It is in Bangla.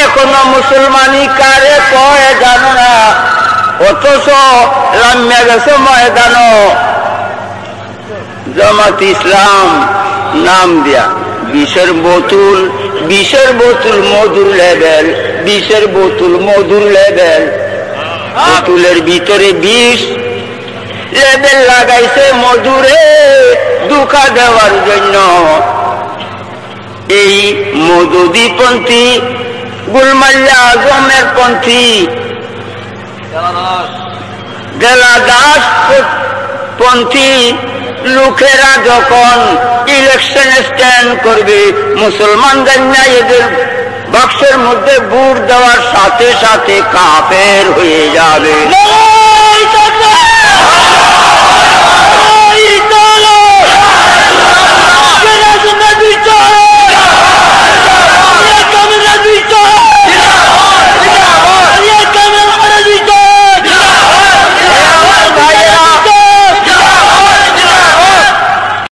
এখনো মুসলমানি কারে কয় জানো না, অথচ লাম্যা গেছে ময়দান জামাত ইসলাম নাম দিয়া বিষের বোতল মধুর লেবেল, বিষের বোতল মধুর লেবেল, বোতলের ভিতরে বিষ লেবেল লাগাইছে মধুরে ধোঁকা দেওয়ার জন্য। এই মধুদিপন্থী গুলমাল্লা আজমের পন্থী দেলাদাস পন্থী লোকেরা যখন ইলেকশন স্ট্যান্ড করবে, মুসলমানদের ন্যায় এদের বাক্সের মধ্যে ভোট দেওয়ার সাথে সাথে কাফের হয়ে যাবে।